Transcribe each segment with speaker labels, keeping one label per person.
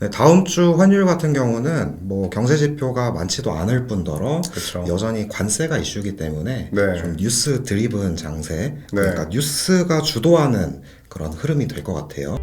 Speaker 1: 네, 다음 주 환율 같은 경우는 뭐 경제 지표가 많지도 않을 뿐더러
Speaker 2: 그렇죠.
Speaker 1: 여전히 관세가 이슈이기 때문에
Speaker 2: 네.
Speaker 1: 좀 뉴스 드리븐 장세,
Speaker 2: 네.
Speaker 1: 그러니까 뉴스가 주도하는 그런 흐름이 될 것 같아요.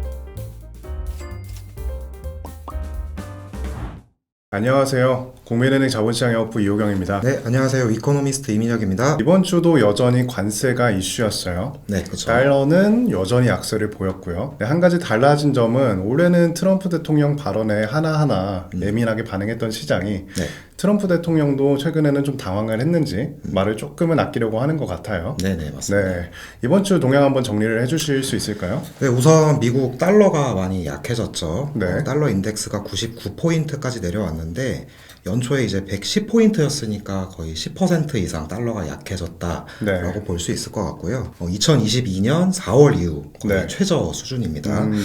Speaker 2: 안녕하세요. 국민은행 자본시장연구부 이호경입니다.
Speaker 1: 네, 안녕하세요. 이코노미스트 이민혁입니다.
Speaker 2: 이번 주도 여전히 관세가 이슈였어요.
Speaker 1: 네, 그렇죠.
Speaker 2: 달러는 여전히 약세를 보였고요. 네, 한 가지 달라진 점은 올해는 트럼프 대통령 발언에 하나하나 예민하게 반응했던 시장이
Speaker 1: 네.
Speaker 2: 트럼프 대통령도 최근에는 좀 당황을 했는지 말을 조금은 아끼려고 하는 것 같아요.
Speaker 1: 네, 맞습니다.
Speaker 2: 네, 이번 주 동향 한번 정리를 해주실 수 있을까요?
Speaker 1: 네, 우선 미국 달러가 많이 약해졌죠.
Speaker 2: 네.
Speaker 1: 달러 인덱스가 99포인트까지 내려왔는데 연초에 이제 110포인트였으니까 거의 10% 이상 달러가 약해졌다라고
Speaker 2: 네.
Speaker 1: 볼 수 있을 것 같고요. 2022년 4월 이후 거의
Speaker 2: 네.
Speaker 1: 최저 수준입니다.
Speaker 2: 네.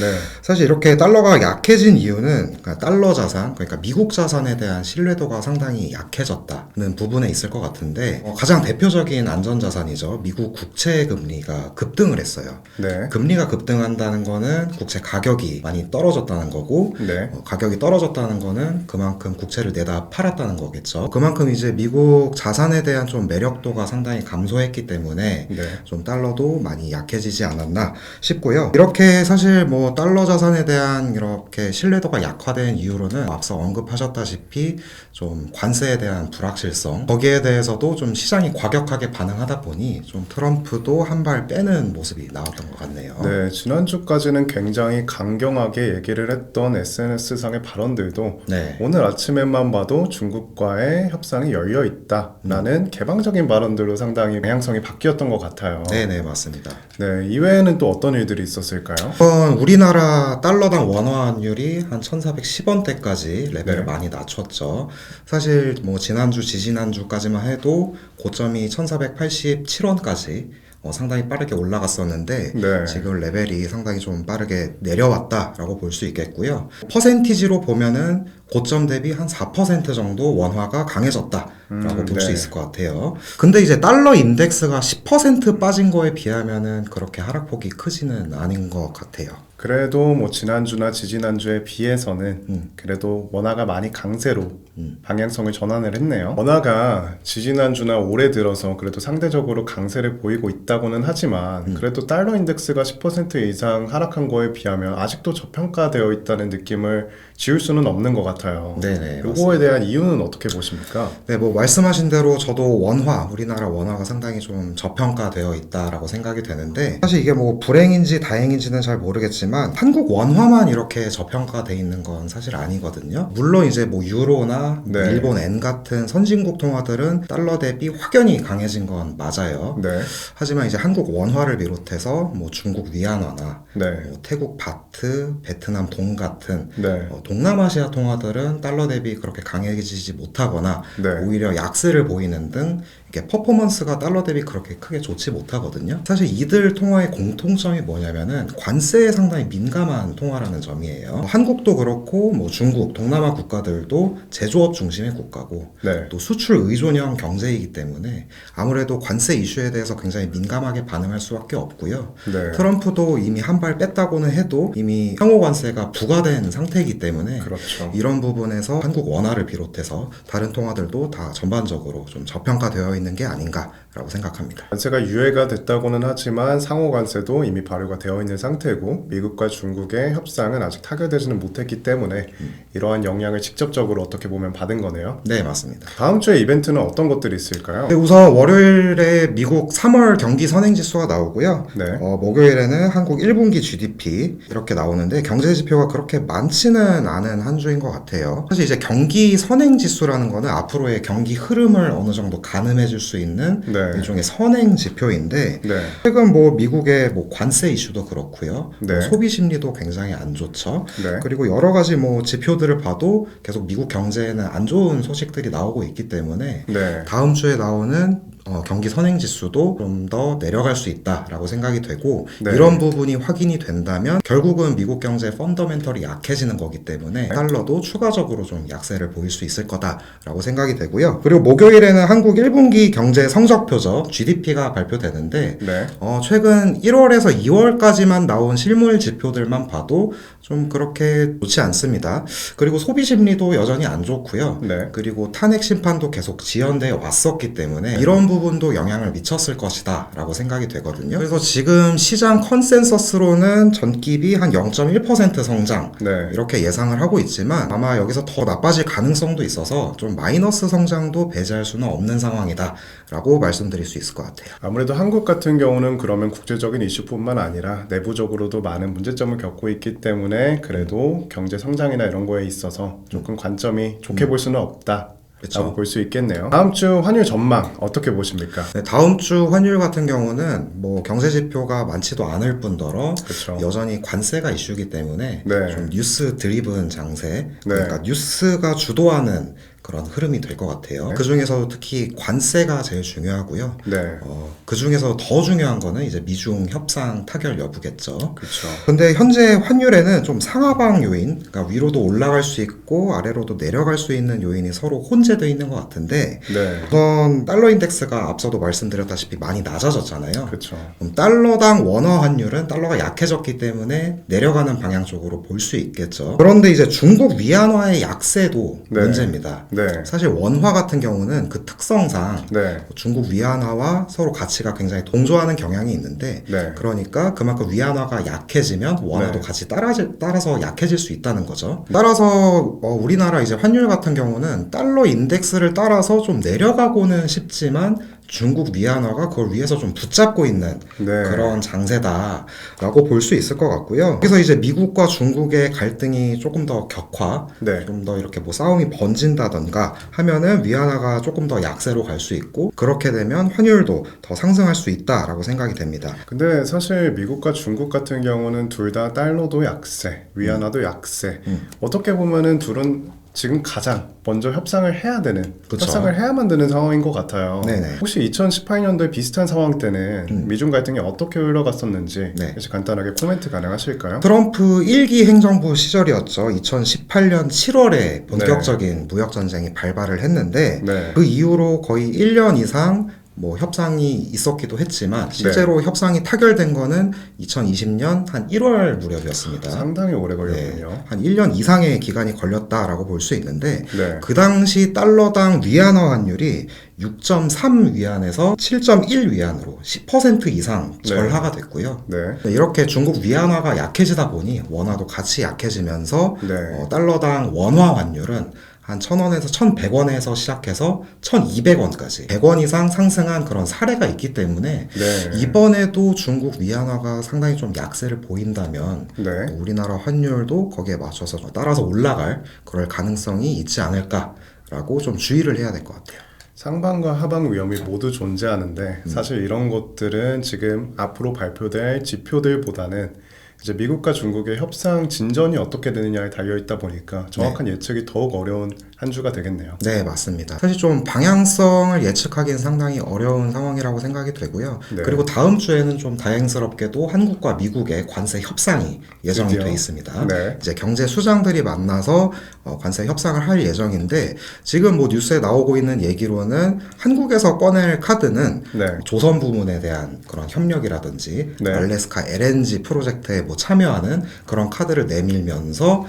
Speaker 1: 사실 이렇게 달러가 약해진 이유는 그러니까 달러 자산, 그러니까 미국 자산에 대한 신뢰도가 상당히 약해졌다는 부분에 있을 것 같은데 가장 대표적인 안전자산이죠. 미국 국채 금리가 급등을 했어요.
Speaker 2: 네.
Speaker 1: 금리가 급등한다는 거는 국채 가격이 많이 떨어졌다는 거고
Speaker 2: 네.
Speaker 1: 가격이 떨어졌다는 거는 그만큼 국채를 내다 팔았다는 거겠죠. 그만큼 이제 미국 자산에 대한 좀 매력도가 상당히 감소했기 때문에
Speaker 2: 네.
Speaker 1: 좀 달러도 많이 약해지지 않았나 싶고요. 이렇게 사실 뭐 달러 자산에 대한 이렇게 신뢰도가 약화된 이유로는 앞서 언급하셨다시피 좀 관세에 대한 불확실성, 거기에 대해서도 좀 시장이 과격하게 반응하다 보니 좀 트럼프도 한 발 빼는 모습이 나왔던 것 같네요.
Speaker 2: 네, 지난주까지는 굉장히 강경하게 얘기를 했던 SNS상의 발언들도
Speaker 1: 네.
Speaker 2: 오늘 아침에만 봐도 중국과의 협상이 열려 있다라는 개방적인 발언들로 상당히 방향성이 바뀌었던 것 같아요.
Speaker 1: 네네, 맞습니다.
Speaker 2: 네, 이외에는 또 어떤 일들이 있었을까요?
Speaker 1: 우선 우리나라 달러당 원화 환율이 한 1410원대까지 레벨을
Speaker 2: 네.
Speaker 1: 많이 낮췄죠. 사실 뭐 지난주, 지지난주까지만 해도 고점이 1487원까지 상당히 빠르게 올라갔었는데
Speaker 2: 네.
Speaker 1: 지금 레벨이 상당히 좀 빠르게 내려왔다라고 볼 수 있겠고요. 퍼센티지로 보면은 고점 대비 한 4% 정도 원화가 강해졌다라고 볼 수
Speaker 2: 네.
Speaker 1: 있을 것 같아요. 근데 이제 달러 인덱스가 10% 빠진 거에 비하면은 그렇게 하락폭이 크지는 않은 것 같아요.
Speaker 2: 그래도 뭐 지난주나 지지난주에 비해서는 그래도 원화가 많이 강세로 방향성을 전환을 했네요. 원화가 지지난주나 올해 들어서 그래도 상대적으로 강세를 보이고 있다고는 하지만 그래도 달러 인덱스가 10% 이상 하락한 거에 비하면 아직도 저평가되어 있다는 느낌을 지울 수는 없는 것 같아요.
Speaker 1: 네네,
Speaker 2: 이거에 대한 이유는 어떻게 보십니까?
Speaker 1: 네, 뭐 말씀하신 대로 저도 우리나라 원화가 상당히 좀 저평가되어 있다라고 생각이 되는데 사실 이게 뭐 불행인지 다행인지는 잘 모르겠지만 한국 원화만 이렇게 저평가돼 있는 건 사실 아니거든요. 물론 이제 뭐 유로나
Speaker 2: 네.
Speaker 1: 일본 엔 같은 선진국 통화들은 달러 대비 확연히 강해진 건 맞아요.
Speaker 2: 네.
Speaker 1: 하지만 이제 한국 원화를 비롯해서 뭐 중국 위안화나
Speaker 2: 네.
Speaker 1: 뭐 태국 바트, 베트남 동 같은
Speaker 2: 네.
Speaker 1: 동남아시아 통화들은 달러 대비 그렇게 강해지지 못하거나
Speaker 2: 네.
Speaker 1: 오히려 약세를 보이는 등 이게 퍼포먼스가 달러 대비 그렇게 크게 좋지 못하거든요. 사실 이들 통화의 공통점이 뭐냐면은 관세에 상당히 민감한 통화라는 점이에요. 한국도 그렇고 뭐 중국, 동남아 국가들도 제조업 중심의 국가고
Speaker 2: 네.
Speaker 1: 또 수출 의존형 경제이기 때문에 아무래도 관세 이슈에 대해서 굉장히 민감하게 반응할 수밖에 없고요.
Speaker 2: 네.
Speaker 1: 트럼프도 이미 한 발 뺐다고는 해도 이미 상호 관세가 부과된 상태이기 때문에
Speaker 2: 그렇죠.
Speaker 1: 이런 부분에서 한국 원화를 비롯해서 다른 통화들도 다 전반적으로 좀 저평가되어 있는 게 아닌가라고 생각합니다.
Speaker 2: 관세가 유예가 됐다고는 하지만 상호 관세도 이미 발효가 되어 있는 상태고 미국과 중국의 협상은 아직 타결되지는 못했기 때문에 이러한 영향을 직접적으로 어떻게 보면 받은 거네요.
Speaker 1: 네, 맞습니다.
Speaker 2: 다음 주에 이벤트는 어떤 것들이 있을까요?
Speaker 1: 네, 우선 월요일에 미국 3월 경기 선행지수가 나오고요.
Speaker 2: 네.
Speaker 1: 목요일에는 한국 1분기 GDP 이렇게 나오는데 경제 지표가 그렇게 많지는 않은 한 주인 것 같아요. 사실 이제 경기 선행지수라는 거는 앞으로의 경기 흐름을 어느 정도 가늠해 줄 수 있는
Speaker 2: 네.
Speaker 1: 일종의 선행 지표인데
Speaker 2: 네.
Speaker 1: 최근 뭐 미국의 뭐 관세 이슈도 그렇고요.
Speaker 2: 네.
Speaker 1: 뭐 소비 심리도 굉장히 안 좋죠.
Speaker 2: 네.
Speaker 1: 그리고 여러 가지 뭐 지표들을 봐도 계속 미국 경제에는 안 좋은 소식들이 나오고 있기 때문에
Speaker 2: 네.
Speaker 1: 다음 주에 나오는 경기 선행지수도 좀 더 내려갈 수 있다라고 생각이 되고
Speaker 2: 네.
Speaker 1: 이런 부분이 확인이 된다면 결국은 미국 경제 펀더멘털이 약해지는 거기 때문에 달러도 추가적으로 좀 약세를 보일 수 있을 거다라고 생각이 되고요. 그리고 목요일에는 한국 1분기 경제 성적표죠. GDP가 발표되는데
Speaker 2: 네.
Speaker 1: 최근 1월에서 2월까지만 나온 실물 지표들만 봐도 좀 그렇게 좋지 않습니다. 그리고 소비 심리도 여전히 안 좋고요.
Speaker 2: 네.
Speaker 1: 그리고 탄핵 심판도 계속 지연돼 왔었기 때문에 이런 부분도 영향을 미쳤을 것이다 라고 생각이 되거든요. 그래서 지금 시장 컨센서스로는 전기비 한 0.1% 성장
Speaker 2: 네.
Speaker 1: 이렇게 예상을 하고 있지만 아마 여기서 더 나빠질 가능성도 있어서 좀 마이너스 성장도 배제할 수는 없는 상황이다 라고 말씀드릴 수 있을 것 같아요.
Speaker 2: 아무래도 한국 같은 경우는 그러면 국제적인 이슈뿐만 아니라 내부적으로도 많은 문제점을 겪고 있기 때문에 그래도 경제 성장이나 이런 거에 있어서 조금 관점이 좋게 볼 수는 없다.
Speaker 1: 그쵸.
Speaker 2: 라고 볼 수 있겠네요. 다음 주 환율 전망 어떻게 보십니까?
Speaker 1: 네, 다음 주 환율 같은 경우는 뭐 경제 지표가 많지도 않을 뿐더러
Speaker 2: 그렇죠.
Speaker 1: 여전히 관세가 이슈이기 때문에
Speaker 2: 네.
Speaker 1: 좀 뉴스 드리븐 장세,
Speaker 2: 네.
Speaker 1: 그러니까 뉴스가 주도하는 그런 흐름이 될 것 같아요. 그 중에서도 특히 관세가 제일 중요하고요.
Speaker 2: 네.
Speaker 1: 그 중에서 더 중요한 거는 이제 미중 협상 타결 여부겠죠.
Speaker 2: 그렇죠.
Speaker 1: 근데 현재 환율에는 좀 상하방 요인, 그러니까 위로도 올라갈 수 있고 아래로도 내려갈 수 있는 요인이 서로 혼재되어 있는 것 같은데
Speaker 2: 네.
Speaker 1: 우선 달러 인덱스가 앞서도 말씀드렸다시피 많이 낮아졌잖아요.
Speaker 2: 그렇죠.
Speaker 1: 그럼 달러당 원화 환율은 달러가 약해졌기 때문에 내려가는 방향 쪽으로 볼 수 있겠죠. 그런데 이제 중국 위안화의 약세도
Speaker 2: 네.
Speaker 1: 문제입니다.
Speaker 2: 네.
Speaker 1: 사실 원화 같은 경우는 그 특성상
Speaker 2: 네.
Speaker 1: 중국 위안화와 서로 가치가 굉장히 동조하는 경향이 있는데
Speaker 2: 네.
Speaker 1: 그러니까 그만큼 위안화가 약해지면 원화도
Speaker 2: 네.
Speaker 1: 같이 따라서 약해질 수 있다는 거죠. 따라서 우리나라 이제 환율 같은 경우는 달러 인덱스를 따라서 좀 내려가고는 싶지만 중국 위안화가 그걸 위해서 좀 붙잡고 있는
Speaker 2: 네.
Speaker 1: 그런 장세다라고 볼 수 있을 것 같고요. 그래서 이제 미국과 중국의 갈등이 조금 더 격화,
Speaker 2: 네.
Speaker 1: 좀 더 이렇게 뭐 싸움이 번진다던가 하면은 위안화가 조금 더 약세로 갈 수 있고 그렇게 되면 환율도 더 상승할 수 있다라고 생각이 됩니다.
Speaker 2: 근데 사실 미국과 중국 같은 경우는 둘 다 달러도 약세, 위안화도 약세. 어떻게 보면은 둘은 지금 가장 먼저 협상을 해야 되는,
Speaker 1: 그쵸.
Speaker 2: 협상을 해야만 되는 상황인 것 같아요.
Speaker 1: 네네.
Speaker 2: 혹시 2018년도에 비슷한 상황 때는 미중 갈등이 어떻게 흘러갔었는지
Speaker 1: 네.
Speaker 2: 혹시 간단하게 코멘트 가능하실까요?
Speaker 1: 트럼프 1기 행정부 시절이었죠. 2018년 7월에 본격적인 무역전쟁이 발발을 했는데
Speaker 2: 네.
Speaker 1: 그 이후로 거의 1년 이상 뭐 협상이 있었기도 했지만 실제로 협상이 타결된 거는 2020년 한 1월 무렵이었습니다.
Speaker 2: 상당히 오래 걸렸군요.
Speaker 1: 한 1년 이상의 기간이 걸렸다라고 볼 수 있는데
Speaker 2: 네.
Speaker 1: 그 당시 달러당 위안화 환율이 6.3 위안에서 7.1 위안으로 10% 이상 절하가 됐고요.
Speaker 2: 네.
Speaker 1: 이렇게 중국 위안화가 약해지다 보니 원화도 같이 약해지면서
Speaker 2: 네.
Speaker 1: 달러당 원화 환율은 한 1,000원에서 1,100원에서 시작해서 1,200원까지 100원 이상 상승한 그런 사례가 있기 때문에
Speaker 2: 네.
Speaker 1: 이번에도 중국 위안화가 상당히 좀 약세를 보인다면
Speaker 2: 네.
Speaker 1: 우리나라 환율도 거기에 맞춰서 따라서 올라갈 그럴 가능성이 있지 않을까라고 좀 주의를 해야 될 것 같아요.
Speaker 2: 상방과 하방 위험이 모두 존재하는데 사실 이런 것들은 지금 앞으로 발표될 지표들보다는 이제 미국과 중국의 협상 진전이 어떻게 되느냐에 달려 있다 보니까 정확한 예측이 더욱 어려운 한 주가 되겠네요.
Speaker 1: 네, 맞습니다. 사실 좀 방향성을 예측하기는 상당히 어려운 상황이라고 생각이 되고요.
Speaker 2: 네.
Speaker 1: 그리고 다음 주에는 좀 다행스럽게도 한국과 미국의 관세 협상이 예정이
Speaker 2: 드디어.
Speaker 1: 돼 있습니다.
Speaker 2: 네.
Speaker 1: 이제 경제 수장들이 만나서 관세 협상을 할 예정인데 지금 뭐 뉴스에 나오고 있는 얘기로는 한국에서 꺼낼 카드는
Speaker 2: 네.
Speaker 1: 조선 부문에 대한 그런 협력이라든지
Speaker 2: 네.
Speaker 1: 알래스카 LNG 프로젝트에 뭐 참여하는 그런 카드를 내밀면서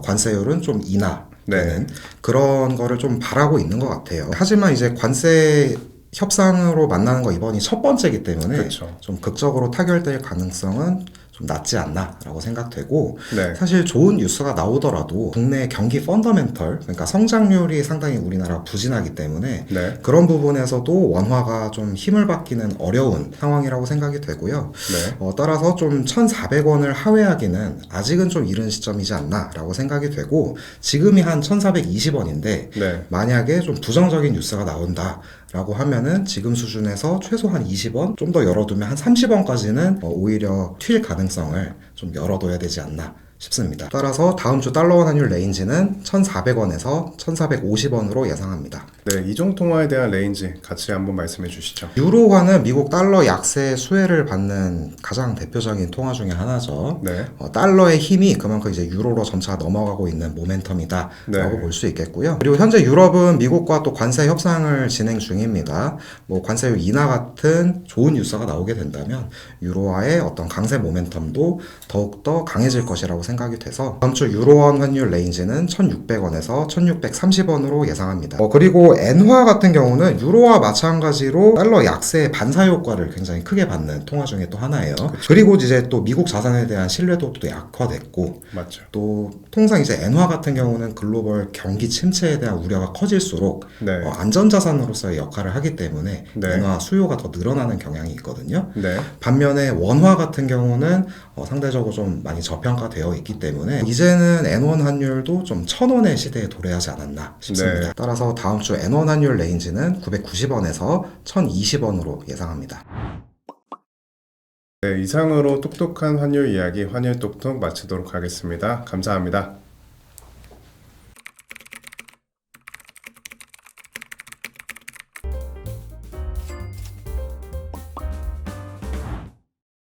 Speaker 1: 관세율은 좀 인하 되는 그런 거를 좀 바라고 있는 것 같아요. 하지만 이제 관세 협상으로 만나는 거 이번이 첫 번째이기 때문에
Speaker 2: 그렇죠.
Speaker 1: 좀 극적으로 타결될 가능성은 좀 낮지 않나라고 생각되고
Speaker 2: 네.
Speaker 1: 사실 좋은 뉴스가 나오더라도 국내 경기 펀더멘털 그러니까 성장률이 상당히 우리나라 부진하기 때문에
Speaker 2: 네.
Speaker 1: 그런 부분에서도 원화가 좀 힘을 받기는 어려운 상황이라고 생각이 되고요.
Speaker 2: 네.
Speaker 1: 따라서 좀 1,400원을 하회하기는 아직은 좀 이른 시점이지 않나라고 생각이 되고 지금이 한 1,420원인데
Speaker 2: 네.
Speaker 1: 만약에 좀 부정적인 뉴스가 나온다 라고 하면은 지금 수준에서 최소 한 20원 좀 더 열어두면 한 30원까지는 오히려 튈 가능성을 좀 열어둬야 되지 않나 싶습니다. 따라서 다음 주 달러원 환율 레인지는 1,400원에서 1,450원으로 예상합니다.
Speaker 2: 네, 이종 통화에 대한 레인지 같이 한번 말씀해 주시죠.
Speaker 1: 유로화는 미국 달러 약세 수혜를 받는 가장 대표적인 통화 중에 하나죠.
Speaker 2: 네.
Speaker 1: 달러의 힘이 그만큼 이제 유로로 점차 넘어가고 있는 모멘텀이다라고
Speaker 2: 네.
Speaker 1: 볼 수 있겠고요. 그리고 현재 유럽은 미국과 또 관세 협상을 진행 중입니다. 뭐 관세율 인하 같은 좋은 뉴스가 나오게 된다면 유로화의 어떤 강세 모멘텀도 더욱더 강해질 것이라고 생각이 돼서 다음 주 유로원 환율 레인지는 1,600원에서 1,630원으로 예상합니다. 그리고 엔화 같은 경우는 유로와 마찬가지로 달러 약세의 반사 효과를 굉장히 크게 받는 통화 중에 또 하나예요. 그리고 이제 또 미국 자산에 대한 신뢰도도 약화됐고
Speaker 2: 맞죠.
Speaker 1: 또 통상 이제 엔화 같은 경우는 글로벌 경기 침체에 대한 우려가 커질수록
Speaker 2: 네.
Speaker 1: 안전자산으로서의 역할을 하기 때문에
Speaker 2: 네.
Speaker 1: 엔화 수요가 더 늘어나는 경향이 있거든요.
Speaker 2: 네.
Speaker 1: 반면에 원화 같은 경우는 상대적으로 좀 많이 저평가되어 있기 때문에 이제는 N1 환율도 좀 1,000원의 시대에 도래하지 않았나 싶습니다.
Speaker 2: 네.
Speaker 1: 따라서 다음 주 N1 환율 레인지는 990원에서 1,020원으로 예상합니다.
Speaker 2: 네, 이상으로 똑똑한 환율 이야기 환율 똑똑 마치도록 하겠습니다. 감사합니다.